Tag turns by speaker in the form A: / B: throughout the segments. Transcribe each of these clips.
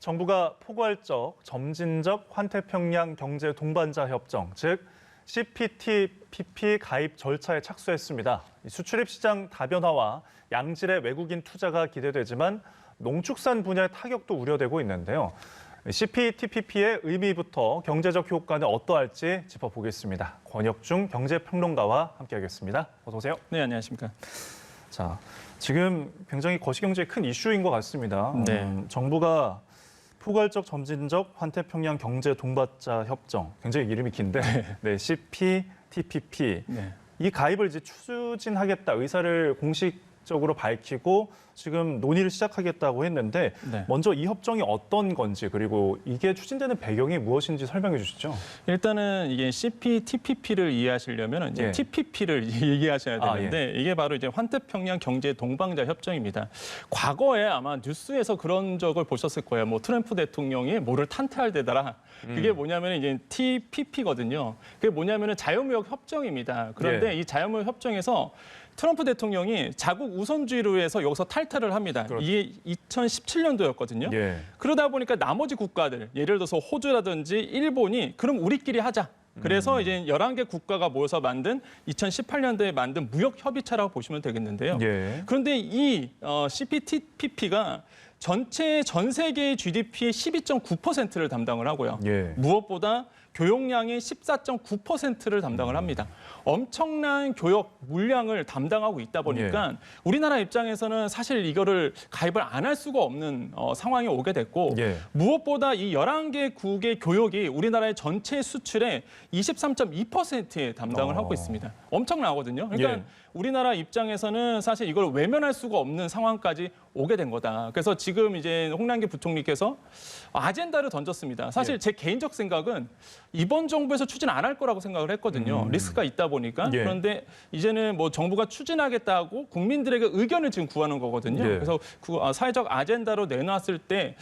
A: 정부가 포괄적, 점진적 환태평양 경제 동반자 협정, 즉 CPTPP 가입 절차에 착수했습니다. 수출입 시장 다변화와 양질의 외국인 투자가 기대되지만 농축산 분야의 타격도 우려되고 있는데요. CPTPP의 의미부터 경제적 효과는 어떠할지 짚어보겠습니다. 권혁중 경제평론가와 함께하겠습니다. 어서 오세요.
B: 네, 안녕하십니까.
A: 자, 지금 굉장히 거시경제의 큰 이슈인 것 같습니다.
B: 네.
A: 정부가 포괄적 점진적 환태평양 경제 동반자 협정, 굉장히 이름이 긴데, 네, CPTPP 이 가입을 이제 추진하겠다 의사를 공식적으로 밝히고 지금 논의를 시작하겠다고 했는데 먼저 이 협정이 어떤 건지 그리고 이게 추진되는 배경이 무엇인지 설명해 주시죠.
B: 일단은 이게 CPTPP를 이해하시려면 이제 TPP를 얘기하셔야 되는데 이게 바로 이제 환태평양 경제 동반자 협정입니다. 과거에 아마 뉴스에서 그런 적을 보셨을 거예요. 뭐 트럼프 대통령이 뭐를 탄태할 데다라. 그게 뭐냐면 이제 TPP거든요. 그게 뭐냐면은 자유무역 협정입니다. 그런데 이 자유무역 협정에서 트럼프 대통령이 자국 우선주의로 해서 여기서 탈퇴를 합니다.
A: 그렇죠.
B: 이게 2017년도였거든요. 그러다 보니까 나머지 국가들, 예를 들어서 호주라든지 일본이 그럼 우리끼리 하자. 그래서 이제 11개 국가가 모여서 만든 2018년도에 만든 무역협의체라고 보시면 되겠는데요. 그런데 이 CPTPP가 전 세계의 GDP의 12.9%를 담당을 하고요. 무엇보다 교역량의 14.9%를 담당을 합니다. 엄청난 교역 물량을 담당하고 있다 보니까 우리나라 입장에서는 사실 이거를 가입을 안 할 수가 없는 상황이 오게 됐고 무엇보다 이 11개국의 교역이 우리나라의 전체 수출의 23.2%에 담당을 하고 있습니다. 엄청나거든요. 그러니까 우리나라 입장에서는 사실 이걸 외면할 수가 없는 상황까지 오게 된 거다. 그래서 지금 이제 홍남기 부총리께서 아젠다를 던졌습니다. 사실 제 개인적 생각은 이번 정부에서 추진 안 할 거라고 생각을 했거든요. 리스크가 있다 보니까. 그런데 이제는 뭐 정부가 추진하겠다고 국민들에게 의견을 지금 구하는 거거든요. 그래서 사회적 아젠다로 내놨을 때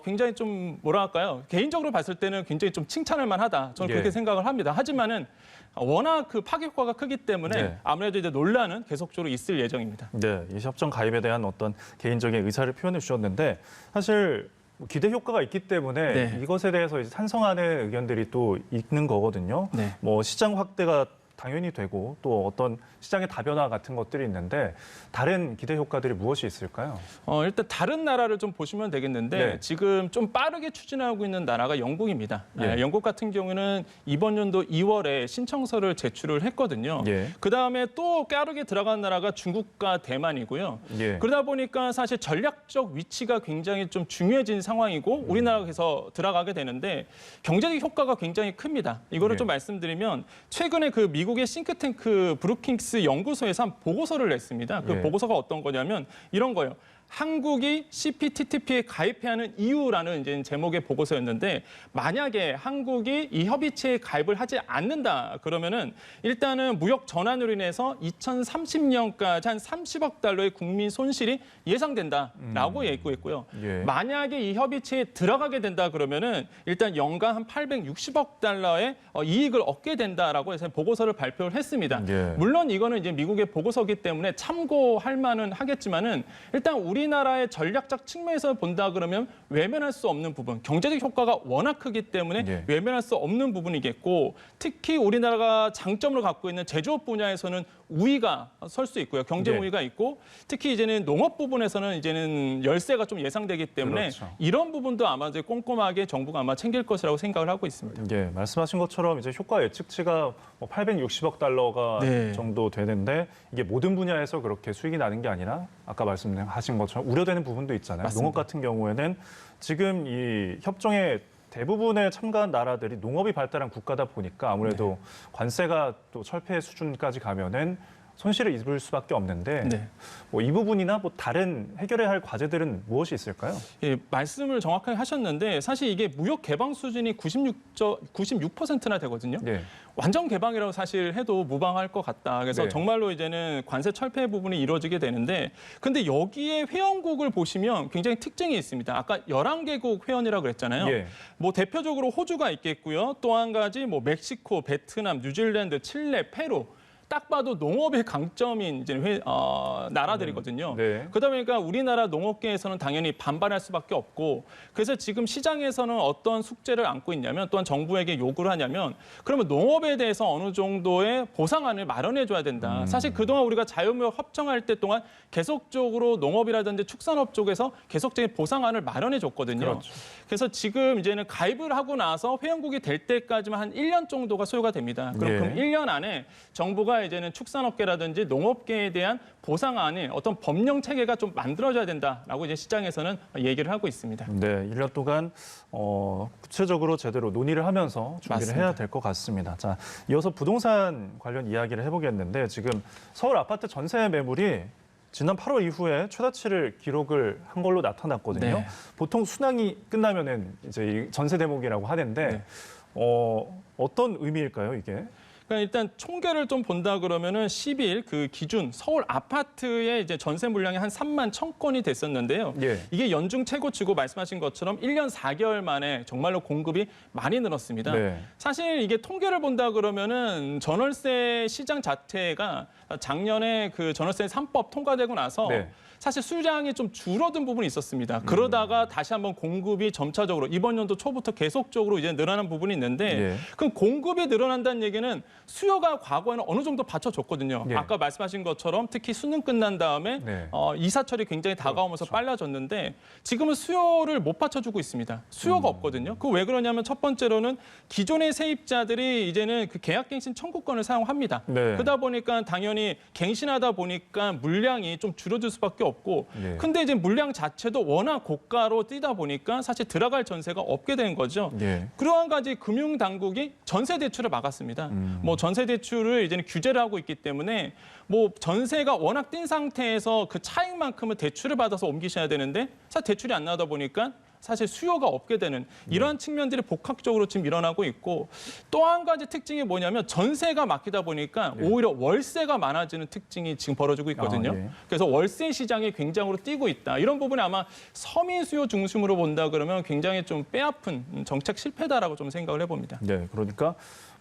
B: 굉장히 좀 뭐랄까요? 개인적으로 봤을 때는 굉장히 좀 칭찬할 만하다. 저는 그렇게 생각을 합니다. 하지만은 워낙 그 파격과가 크기 때문에 아무래도 이제 논란은 계속적으로 있을 예정입니다.
A: 네, 이 협정 가입에 대한 어떤 개인적인 의사를 표현해 주셨는데 사실 기대 효과가 있기 때문에 이것에 대해서 이제 찬성하는 의견들이 또 있는 거거든요. 뭐 시장 확대가 당연히 되고 또 어떤 시장의 다변화 같은 것들이 있는데 다른 기대 효과들이 무엇이 있을까요?
B: 일단 다른 나라를 좀 보시면 되겠는데 지금 좀 빠르게 추진하고 있는 나라가 영국입니다. 영국 같은 경우는 이번 연도 2월에 신청서를 제출을 했거든요. 그다음에 또 빠르게 들어간 나라가 중국과 대만이고요. 그러다 보니까 사실 전략적 위치가 굉장히 좀 중요해진 상황이고 우리나라에서 들어가게 되는데 경제적 효과가 굉장히 큽니다. 이거를 좀 말씀드리면 최근에 그 미국의 싱크탱크 브루킹스 연구소에서 한 보고서를 냈습니다. 그 보고서가 어떤 거냐면 이런 거예요. 한국이 CPTPP에 가입해야 하는 이유라는 이제 제목의 보고서였는데 만약에 한국이 이 협의체에 가입을 하지 않는다 그러면은 일단은 무역 전환으로 인해서 2030년까지 한 30억 달러의 국민 손실이 예상된다라고 얘기했고요. 만약에 이 협의체에 들어가게 된다 그러면은 일단 연간 한 860억 달러의 이익을 얻게 된다라고 해서 보고서를 발표를 했습니다. 물론 이거는 이제 미국의 보고서이기 때문에 참고할 만은 하겠지만은 일단 우리나라의 전략적 측면에서 본다 그러면 외면할 수 없는 부분, 경제적 효과가 워낙 크기 때문에 외면할 수 없는 부분이겠고 특히 우리나라가 장점을 갖고 있는 제조업 분야에서는 우위가 설 수 있고요. 경제 우위가 있고 특히 이제는 농업 부분에서는 이제는 열세가 좀 예상되기 때문에 이런 부분도 아마 이제 꼼꼼하게 정부가 아마 챙길 것이라고 생각을 하고 있습니다.
A: 말씀하신 것처럼 이제 효과 예측치가 860억 달러가 정도 되는데 이게 모든 분야에서 그렇게 수익이 나는 게 아니라 아까 말씀하신 것처럼 우려되는 부분도 있잖아요. 농업 같은 경우에는 지금 이 협정에 대부분의 참가한 나라들이 농업이 발달한 국가다 보니까 아무래도 관세가 또 철폐 수준까지 가면은 손실을 입을 수밖에 없는데 뭐 이 부분이나 뭐 다른 해결해야 할 과제들은 무엇이 있을까요?
B: 말씀을 정확하게 하셨는데 사실 이게 무역 개방 수준이 96%나 되거든요. 완전 개방이라고 사실 해도 무방할 것 같다. 그래서 정말로 이제는 관세 철폐 부분이 이루어지게 되는데 근데 여기에 회원국을 보시면 굉장히 특징이 있습니다. 아까 11개국 회원이라고 그랬잖아요. 뭐 대표적으로 호주가 있겠고요. 또 한 가지 뭐 멕시코, 베트남, 뉴질랜드, 칠레, 페루 딱 봐도 농업의 강점인 이제 나라들이거든요.
A: 네.
B: 그러다 보니까 우리나라 농업계에서는 당연히 반발할 수밖에 없고 그래서 지금 시장에서는 어떤 숙제를 안고 있냐면 또한 정부에게 요구를 하냐면 그러면 농업에 대해서 어느 정도의 보상안을 마련해 줘야 된다. 사실 그동안 우리가 자유무역 협정할 때 동안 계속적으로 농업이라든지 축산업 쪽에서 계속적인 보상안을 마련해 줬거든요.
A: 그렇죠.
B: 그래서 지금 이제는 가입을 하고 나서 회원국이 될 때까지만 한 1년 정도가 소요가 됩니다. 그럼 1년 안에 정부가 이제는 축산업계라든지 농업계에 대한 보상안을 어떤 법령 체계가 좀 만들어져야 된다라고 이제 시장에서는 얘기를 하고 있습니다.
A: 네, 1년 동안 구체적으로 제대로 논의를 하면서 준비를
B: 맞습니다.
A: 해야 될 것 같습니다. 자, 이어서 부동산 관련 이야기를 해보겠는데 지금 서울 아파트 전세 매물이 지난 8월 이후에 최다치를 기록을 한 걸로 나타났거든요.
B: 네.
A: 보통 순항이 끝나면은 이제 이 전세 대목이라고 하는데 어떤 의미일까요, 이게?
B: 그러니까 일단 총계를 좀 본다 그러면은 10일 그 기준 서울 아파트의 이제 전세 물량이 한 3만 1,000건이 됐었는데요.
A: 예.
B: 이게 연중 최고치고 말씀하신 것처럼 1년 4개월 만에 정말로 공급이 많이 늘었습니다.
A: 네.
B: 사실 이게 통계를 본다 그러면은 전월세 시장 자체가 작년에 그 전월세 3법 통과되고 나서
A: 네.
B: 사실 수량이 좀 줄어든 부분이 있었습니다. 그러다가 다시 한번 공급이 점차적으로 이번 연도 초부터 계속적으로 이제 늘어난 부분이 있는데
A: 예.
B: 그럼 공급이 늘어난다는 얘기는 수요가 과거에는 어느 정도 받쳐줬거든요.
A: 예.
B: 아까 말씀하신 것처럼 특히 수능 끝난 다음에
A: 네.
B: 이사철이 굉장히 다가오면서 빨라졌는데 지금은 수요를 못 받쳐주고 있습니다. 수요가 없거든요. 그 왜 그러냐면 첫 번째로는 기존의 세입자들이 이제는 그 계약갱신 청구권을 사용합니다.
A: 네.
B: 그러다 보니까 당연히 갱신하다 보니까 물량이 좀 줄어들 수밖에 없고
A: 예.
B: 근데 이제 물량 자체도 워낙 고가로 뛰다 보니까 사실 들어갈 전세가 없게 된 거죠.
A: 예.
B: 그러한 가지 금융 당국이 전세 대출을 막았습니다. 뭐 전세 대출을 이제는 규제를 하고 있기 때문에 뭐 전세가 워낙 뛴 상태에서 그 차익만큼은 대출을 받아서 옮기셔야 되는데 사실 대출이 안 나오다 보니까 사실 수요가 없게 되는 이러한 측면들이 복합적으로 지금 일어나고 있고 또 한 가지 특징이 뭐냐면 전세가 막히다 보니까 오히려 월세가 많아지는 특징이 지금 벌어지고 있거든요.
A: 아, 예.
B: 그래서 월세 시장이 굉장으로 뛰고 있다. 이런 부분이 아마 서민 수요 중심으로 본다 그러면 굉장히 좀 뼈아픈 정책 실패다라고 좀 생각을 해봅니다.
A: 네, 그러니까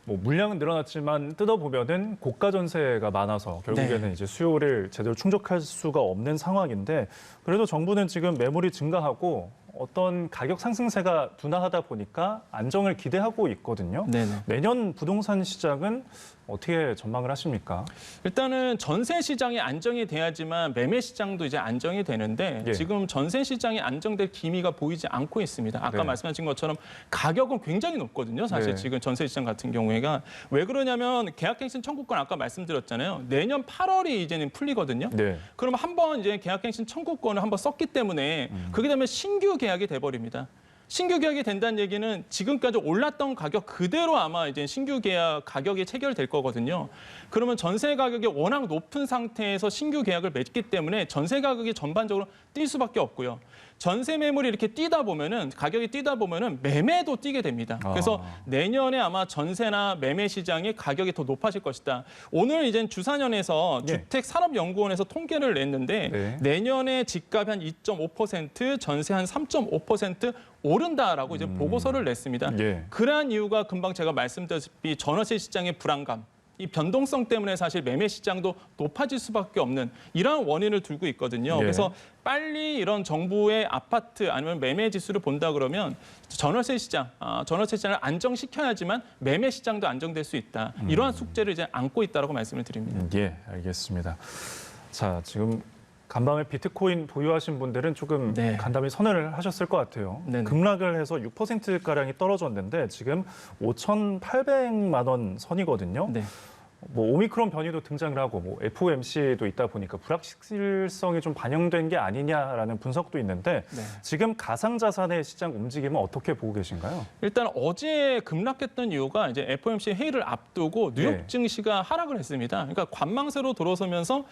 A: 뭐 물량은 늘어났지만 뜯어보면은 고가 전세가 많아서 결국에는 이제 수요를 제대로 충족할 수가 없는 상황인데 그래도 정부는 지금 매물이 증가하고 어떤 가격 상승세가 둔화하다 보니까 안정을 기대하고 있거든요.
B: 네네.
A: 내년 부동산 시장은 어떻게 전망을 하십니까?
B: 일단은 전세 시장이 안정이 돼야지만 매매 시장도 이제 안정이 되는데
A: 예.
B: 지금 전세 시장이 안정될 기미가 보이지 않고 있습니다. 아까
A: 네.
B: 말씀하신 것처럼 가격은 굉장히 높거든요. 사실
A: 네.
B: 지금 전세 시장 같은 경우에가 왜 그러냐면 계약갱신 청구권 아까 말씀드렸잖아요. 내년 8월이 이제는 풀리거든요.
A: 네.
B: 그럼 한번 이제 계약갱신 청구권을 한번 썼기 때문에 그게 되면 신규 계약이 돼버립니다. 신규 계약이 된다는 얘기는 지금까지 올랐던 가격 그대로 아마 이제 신규 계약 가격이 체결될 거거든요. 그러면 전세 가격이 워낙 높은 상태에서 신규 계약을 맺기 때문에 전세 가격이 전반적으로 뛸 수밖에 없고요. 전세 매물이 이렇게 뛰다 보면은 가격이 뛰다 보면은 매매도 뛰게 됩니다. 그래서 내년에 아마 전세나 매매 시장의 가격이 더 높아질 것이다. 오늘 이제 주사년에서
A: 네.
B: 주택산업연구원에서 통계를 냈는데
A: 네.
B: 내년에 집값이 한 2.5%, 전세 한 3.5% 오른다라고 이제 보고서를 냈습니다.
A: 예.
B: 그러한 이유가 금방 제가 말씀드렸다시피 전월세 시장의 불안감, 이 변동성 때문에 사실 매매 시장도 높아질 수밖에 없는 이러한 원인을 두고 있거든요.
A: 예.
B: 그래서 빨리 이런 정부의 아파트 아니면 매매 지수를 본다 그러면 전월세 시장을 안정시켜야지만 매매 시장도 안정될 수 있다. 이러한 숙제를 이제 안고 있다라고 말씀을 드립니다.
A: 예, 알겠습니다. 자, 지금 간밤에 비트코인 보유하신 분들은 조금
B: 네.
A: 간담이 선회를 하셨을 것 같아요.
B: 네네.
A: 급락을 해서 6%가량이 떨어졌는데 지금 5,800만 원 선이거든요.
B: 네.
A: 뭐 오미크론 변이도 등장을 하고 뭐 FOMC도 있다 보니까 불확실성이 좀 반영된 게 아니냐라는 분석도 있는데
B: 네.
A: 지금 가상자산의 시장 움직임은 어떻게 보고 계신가요?
B: 일단 어제 급락했던 이유가 이제 FOMC 회의를 앞두고 뉴욕
A: 네.
B: 증시가 하락을 했습니다. 그러니까 관망세로 돌아서면서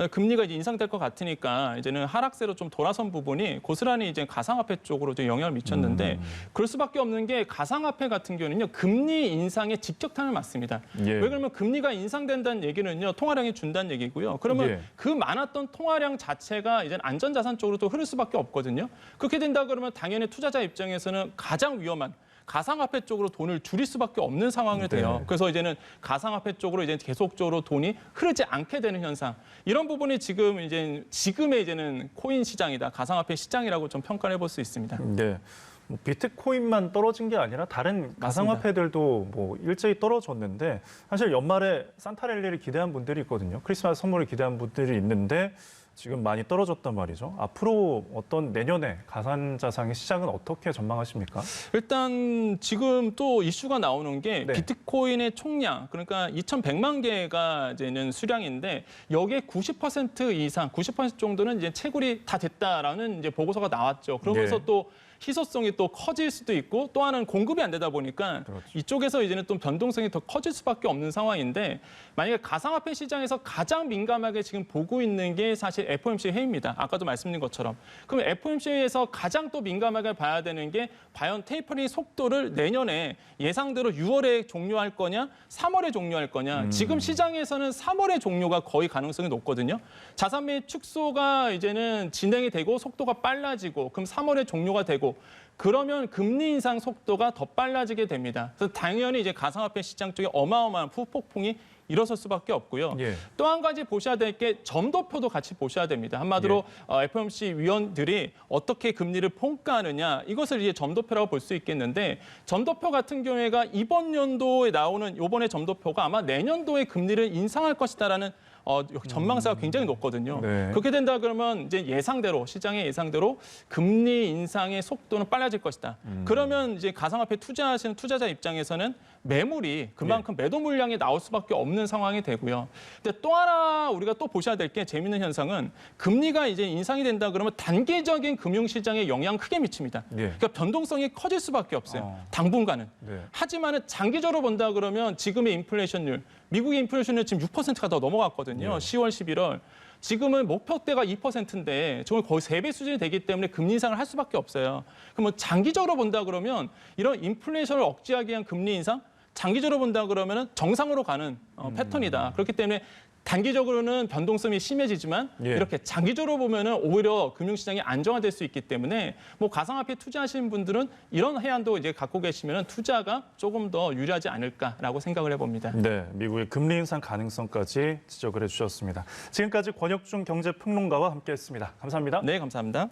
B: 금리가 이제 인상될 것 같으니까 이제는 하락세로 좀 돌아선 부분이 고스란히 이제 가상화폐 쪽으로 좀 영향을 미쳤는데 그럴 수밖에 없는 게 가상화폐 같은 경우는요 금리 인상에 직격탄을 맞습니다.
A: 예.
B: 왜 그러면 금리가 인상된다는 얘기는요 통화량이 준다는 얘기고요. 그러면
A: 예.
B: 그 많았던 통화량 자체가 이제 안전자산 쪽으로 또 흐를 수밖에 없거든요. 그렇게 된다 그러면 당연히 투자자 입장에서는 가장 위험한 가상화폐 쪽으로 돈을 줄일 수밖에 없는 상황이 돼요. 그래서 이제는 가상화폐 쪽으로 이제 계속적으로 돈이 흐르지 않게 되는 현상. 이런 부분이 지금의 이제는 코인 시장이다, 가상화폐 시장이라고 좀 평가를 해볼 수 있습니다.
A: 네. 뭐 비트코인만 떨어진 게 아니라 다른 가상화폐들도 뭐 일제히 떨어졌는데 사실 연말에 산타랠리를 기대한 분들이 있거든요. 크리스마스 선물을 기대한 분들이 있는데 지금 많이 떨어졌단 말이죠. 앞으로 어떤 내년에 가상자산의 시장은 어떻게 전망하십니까?
B: 일단 지금 또 이슈가 나오는 게
A: 네.
B: 비트코인의 총량, 그러니까 2,100만 개가 이제는 수량인데 여기에 90% 이상, 90% 정도는 이제 채굴이 다 됐다라는 이제 보고서가 나왔죠. 그러면서
A: 네.
B: 또 희소성이 또 커질 수도 있고 또 하나는 공급이 안 되다 보니까
A: 그렇죠.
B: 이쪽에서 이제는 또 변동성이 더 커질 수밖에 없는 상황인데 만약에 가상화폐 시장에서 가장 민감하게 지금 보고 있는 게 사실 FOMC 회의입니다. 아까도 말씀드린 것처럼. 그럼 FOMC 회의에서 가장 또 민감하게 봐야 되는 게 과연 테이퍼링 속도를 내년에 예상대로 6월에 종료할 거냐, 3월에 종료할 거냐. 지금 시장에서는 3월에 종료가 거의 가능성이 높거든요. 자산 매입 축소가 이제는 진행이 되고 속도가 빨라지고 그럼 3월에 종료가 되고 그러면 금리 인상 속도가 더 빨라지게 됩니다. 그래서 당연히 이제 가상화폐 시장 쪽에 어마어마한 후폭풍이 일어설 수밖에 없고요.
A: 예.
B: 또 한 가지 보셔야 될 게 점도표도 같이 보셔야 됩니다. 한마디로 FOMC 위원들이 어떻게 금리를 평가하느냐 이것을 이제 점도표라고 볼 수 있겠는데 점도표 같은 경우에가 이번 연도에 나오는 이번에 점도표가 아마 내년도에 금리를 인상할 것이다라는 전망사가 굉장히 높거든요.
A: 네.
B: 그렇게 된다 그러면 이제 예상대로 시장의 예상대로 금리 인상의 속도는 빨라질 것이다. 그러면 이제 가상화폐 투자하시는 투자자 입장에서는 매물이 그만큼 매도 물량이 나올 수밖에 없는 상황이 되고요. 근데 또 하나 우리가 또 보셔야 될 게 재밌는 현상은 금리가 이제 인상이 된다 그러면 단기적인 금융시장에 영향 크게 미칩니다. 그러니까 변동성이 커질 수밖에 없어요. 당분간은.
A: 네.
B: 하지만은 장기적으로 본다 그러면 지금의 인플레이션율, 미국의 인플레이션율 지금 6%가 더 넘어갔거든요. 10월, 11월. 지금은 목표대가 2%인데 정말 거의 3배 수준이 되기 때문에 금리 인상을 할 수밖에 없어요. 그럼 뭐 장기적으로 본다 그러면 이런 인플레이션을 억제하기 위한 금리 인상, 장기적으로 본다 그러면 정상으로 가는 패턴이다. 그렇기 때문에 단기적으로는 변동성이 심해지지만 이렇게 장기적으로 보면은 오히려 금융시장이 안정화될 수 있기 때문에 뭐 가상화폐 투자하시는 분들은 이런 해안도 이제 갖고 계시면 투자가 조금 더 유리하지 않을까라고 생각을 해봅니다.
A: 네, 미국의 금리 인상 가능성까지 지적을 해주셨습니다. 지금까지 권혁중 경제평론가와 함께했습니다. 감사합니다.
B: 네, 감사합니다.